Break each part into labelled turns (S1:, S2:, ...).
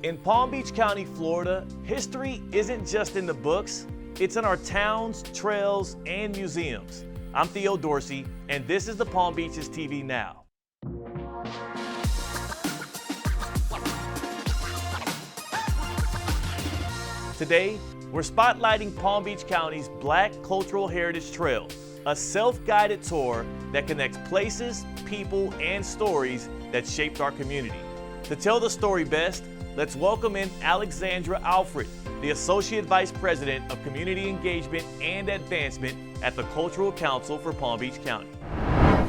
S1: In Palm Beach County, Florida, history isn't just in the books, it's in our towns, trails, and museums. I'm Theo Dorsey, and this is the Palm Beaches TV Now. Today, we're spotlighting Palm Beach County's Black Cultural Heritage Trail, a self-guided tour that connects places, people, and stories that shaped our community. To tell the story best, let's welcome in Alexandra Alfred, the Associate Vice President of Community Engagement and Advancement at the Cultural Council for Palm Beach County.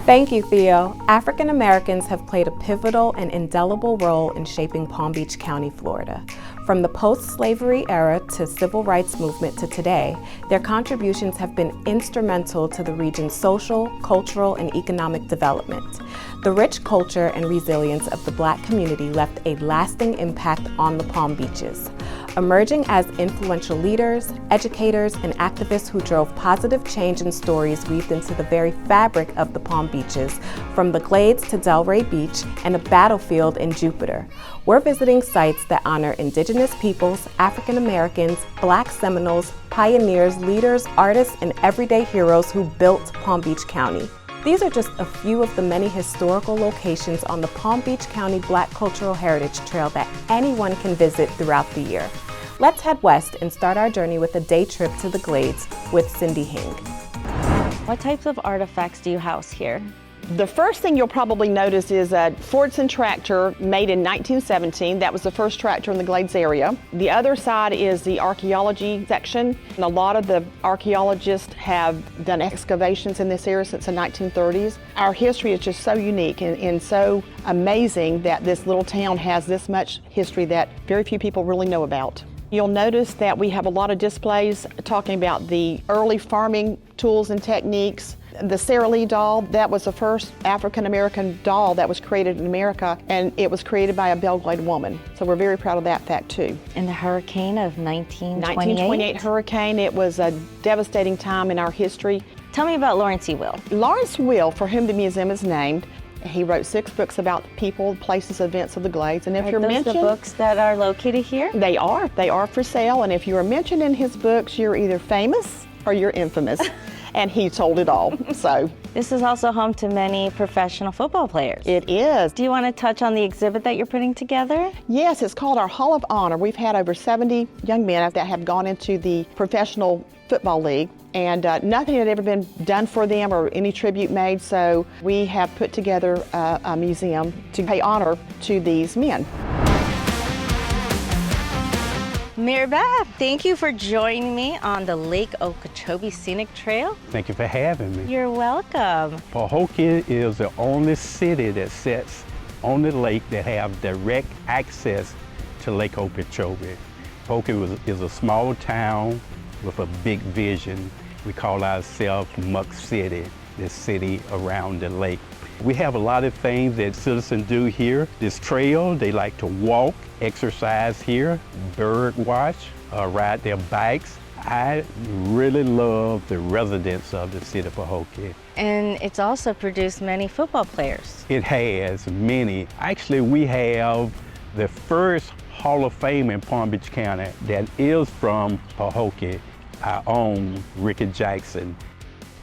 S2: Thank you, Theo. African Americans have played a pivotal and indelible role in shaping Palm Beach County, Florida. From the post-slavery era to civil rights movement to today, their contributions have been instrumental to the region's social, cultural, and economic development. The rich culture and resilience of the Black community left a lasting impact on the Palm Beaches, emerging as influential leaders, educators, and activists who drove positive change in stories weaved into the very fabric of the Palm Beaches, from the Glades to Delray Beach and a battlefield in Jupiter. We're visiting sites that honor Indigenous peoples, African Americans, Black Seminoles, pioneers, leaders, artists, and everyday heroes who built Palm Beach County. These are just a few of the many historical locations on the Palm Beach County Black Cultural Heritage Trail that anyone can visit throughout the year. Let's head west and start our journey with a day trip to the Glades with Cindy Hing.
S3: What types of artifacts do you house here?
S4: The first thing you'll probably notice is a Fordson tractor made in 1917. That was the first tractor in the Glades area. The other side is the archaeology section. And a lot of the archaeologists have done excavations in this area since the 1930s. Our history is just so unique and so amazing that this little town has this much history that very few people really know about. You'll notice that we have a lot of displays talking about the early farming tools and techniques. The Sara Lee doll, that was the first African-American doll that was created in America, and it was created by a Belgrade woman. So we're very proud of that fact too.
S3: In the hurricane of 1928?
S4: 1928 hurricane, it was a devastating time in our history.
S3: Tell me about Lawrence E. Will.
S4: Lawrence Will, for whom the museum is named, he wrote 6 books about people, places, events of the Glades. And if you're mentioned,
S3: the books that are located here?
S4: They are for sale. And if you are mentioned in his books, you're either famous or you're infamous. And he told it all, so.
S3: This is also home to many professional football players.
S4: It is.
S3: Do you want to touch on the exhibit that you're putting together?
S4: Yes, it's called our Hall of Honor. We've had over 70 young men that have gone into the Professional Football League, and nothing had ever been done for them or any tribute made, so we have put together a museum to pay honor to these men.
S3: Mary Beth, thank you for joining me on the Lake Okeechobee Scenic Trail.
S5: Thank you for having me.
S3: You're welcome.
S5: Pahokee is the only city that sits on the lake that have direct access to Lake Okeechobee. Pahokee is a small town with a big vision. We call ourselves Muck City, the city around the lake. We have a lot of things that citizens do here. This trail, they like to walk, exercise here, bird watch, ride their bikes. I really love the residents of the city of Pahokee.
S3: And it's also produced many football players.
S5: It has many. Actually, we have the first Hall of Fame in Palm Beach County that is from Pahokee, our own Ricky Jackson.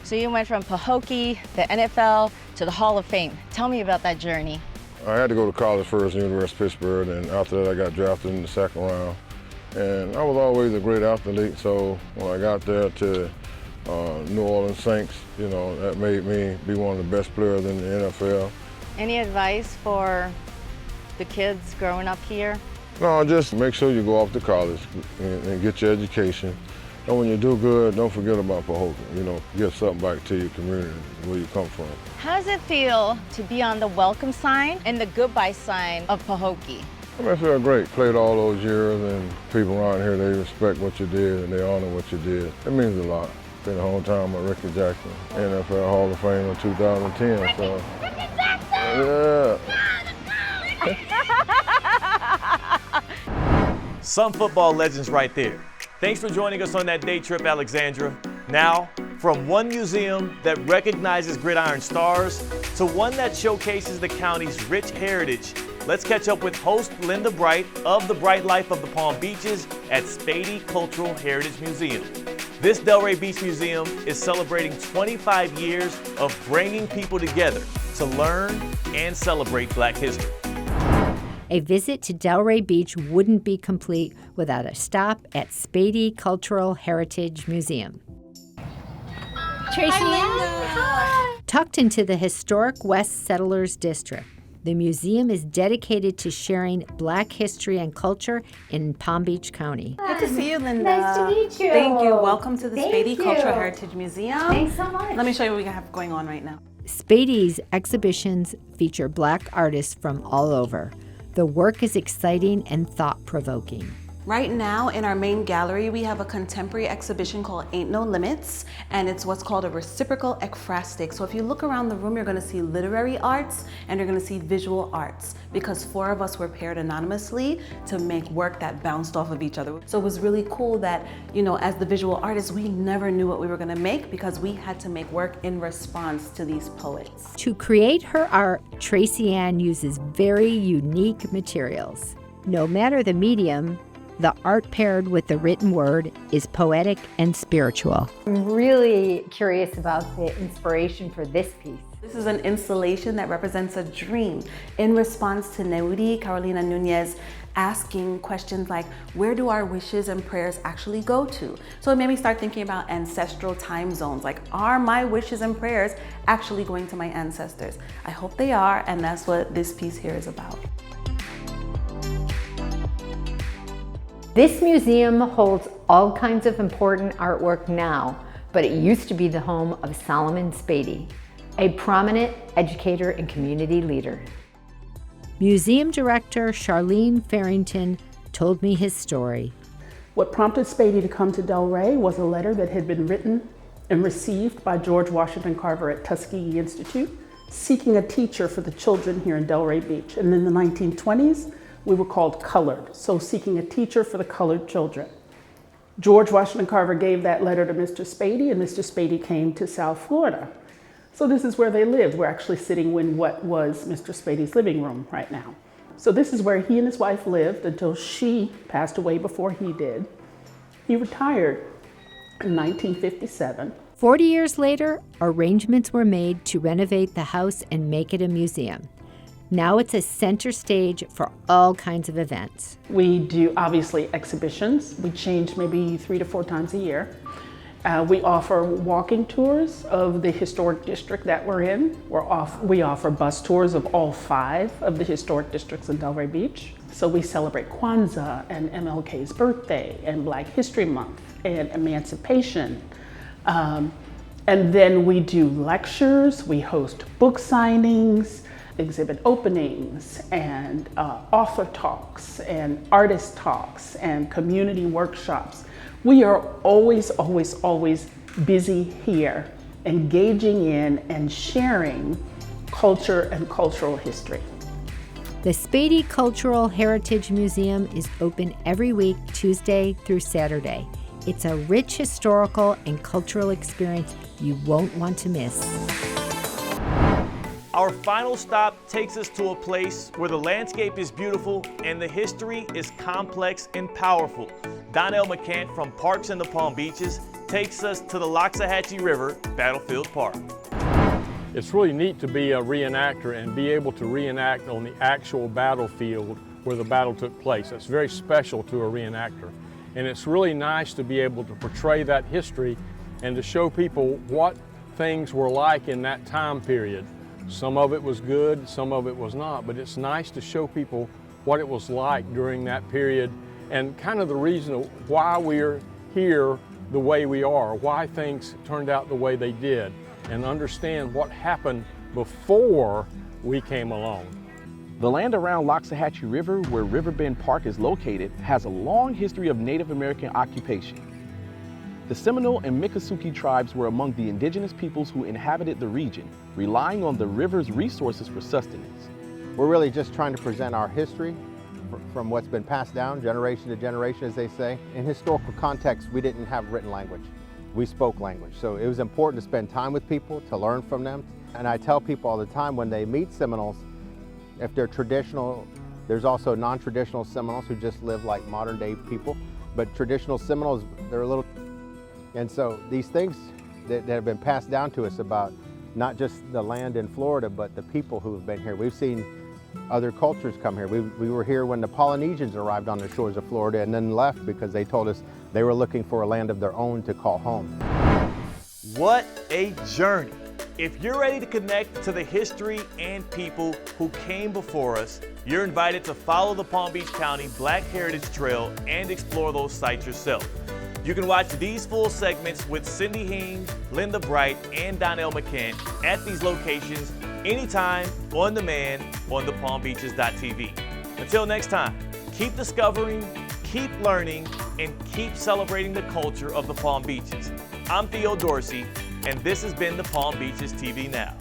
S3: So you went from Pahokee, the NFL, to the Hall of Fame. Tell me about that journey.
S6: I had to go to college first, University of Pittsburgh, and after that I got drafted in the second round. And I was always a great athlete, so when I got there to New Orleans Saints, you know, that made me be one of the best players in the NFL.
S3: Any advice for the kids growing up here?
S6: No, just make sure you go off to college and get your education. And when you do good, don't forget about Pahokee. You know, give something back to your community, where you come from.
S3: How does it feel to be on the welcome sign and the goodbye sign of Pahokee?
S6: I mean, I feel great. Played all those years, and people around here, they respect what you did and they honor what you did. It means a lot. Spent a whole time with Ricky Jackson, NFL Hall of Fame in 2010, so.
S1: Yeah. Some football legends right there. Thanks for joining us on that day trip, Alexandra. Now, from one museum that recognizes gridiron stars to one that showcases the county's rich heritage, let's catch up with host Linda Bright of the Bright Life of the Palm Beaches at Spady Cultural Heritage Museum. This Delray Beach Museum is celebrating 25 years of bringing people together to learn and celebrate Black history.
S7: A visit to Delray Beach wouldn't be complete without a stop at Spady Cultural Heritage Museum.
S3: Tracy. Hi.
S7: Tucked into the historic West Settlers District, the museum is dedicated to sharing Black history and culture in Palm Beach County.
S8: Good to see you, Linda.
S7: Nice to meet you.
S8: Thank you. Welcome to the
S7: Thank
S8: Spady
S7: you.
S8: Cultural Heritage Museum.
S7: Thanks so much.
S8: Let me show you what we have going on right now.
S7: Spady's exhibitions feature Black artists from all over. The work is exciting and thought-provoking.
S8: Right now in our main gallery, we have a contemporary exhibition called Ain't No Limits, and it's what's called a reciprocal ekphrastic. So if you look around the room, you're gonna see literary arts and you're gonna see visual arts, because 4 of us were paired anonymously to make work that bounced off of each other. So it was really cool that, you know, as the visual artists, we never knew what we were gonna make because we had to make work in response to these poets.
S7: To create her art, Tracy Ann uses very unique materials. No matter the medium, the art paired with the written word is poetic and spiritual.
S9: I'm really curious about the inspiration for this piece.
S8: This is an installation that represents a dream in response to Neudi Carolina Nunez asking questions like, where do our wishes and prayers actually go to? So it made me start thinking about ancestral time zones. Like, are my wishes and prayers actually going to my ancestors? I hope they are, and that's what this piece here is about.
S9: This museum holds all kinds of important artwork now, but it used to be the home of Solomon Spady, a prominent educator and community leader.
S7: Museum director Charlene Farrington told me his story.
S10: What prompted Spady to come to Delray was a letter that had been written and received by George Washington Carver at Tuskegee Institute, seeking a teacher for the children here in Delray Beach. And in the 1920s, we were called colored, so seeking a teacher for the colored children. George Washington Carver gave that letter to Mr. Spady, and Mr. Spady came to South Florida. So this is where they lived. We're actually sitting in what was Mr. Spady's living room right now. So this is where he and his wife lived until she passed away before he did. He retired in 1957.
S7: 40 years later, arrangements were made to renovate the house and make it a museum. Now it's a center stage for all kinds of events.
S10: We do, obviously, exhibitions. We change maybe 3 to 4 times a year. We offer walking tours of the historic district that we're in. We offer bus tours of all 5 of the historic districts in Delray Beach. So we celebrate Kwanzaa and MLK's birthday and Black History Month and Emancipation. And then we do lectures, we host book signings, exhibit openings, and author talks, and artist talks, and community workshops. We are always, always, always busy here, engaging in and sharing culture and cultural history.
S7: The Spady Cultural Heritage Museum is open every week, Tuesday through Saturday. It's a rich historical and cultural experience you won't want to miss.
S1: Our final stop takes us to a place where the landscape is beautiful and the history is complex and powerful. Donnell McCant from Parks in the Palm Beaches takes us to the Loxahatchee River Battlefield Park.
S11: It's really neat to be a reenactor and be able to reenact on the actual battlefield where the battle took place. That's very special to a reenactor. And it's really nice to be able to portray that history and to show people what things were like in that time period. Some of it was good, some of it was not, but it's nice to show people what it was like during that period and kind of the reason why we're here the way we are, why things turned out the way they did, and understand what happened before we came along.
S12: The land around Loxahatchee River, where Riverbend Park is located, has a long history of Native American occupation. The Seminole and Miccosukee tribes were among the indigenous peoples who inhabited the region, relying on the river's resources for sustenance.
S13: We're really just trying to present our history from what's been passed down generation to generation, as they say. In historical context, we didn't have written language. We spoke language. So it was important to spend time with people, to learn from them. And I tell people all the time when they meet Seminoles, If they're traditional, there's also non-traditional Seminoles who just live like modern day people. But traditional Seminoles, they're a little, and so these things that have been passed down to us about not just the land in Florida, but the people who have been here. We've seen other cultures come here. We were here when the Polynesians arrived on the shores of Florida and then left because they told us they were looking for a land of their own to call home.
S1: What a journey. If you're ready to connect to the history and people who came before us, you're invited to follow the Palm Beach County Black Heritage Trail and explore those sites yourself. You can watch these full segments with Cindy Hing, Linda Bright, and Donnell McCann at these locations anytime, on demand, on thepalmbeaches.tv. Until next time, keep discovering, keep learning, and keep celebrating the culture of the Palm Beaches. I'm Theo Dorsey, and this has been the Palm Beaches TV Now.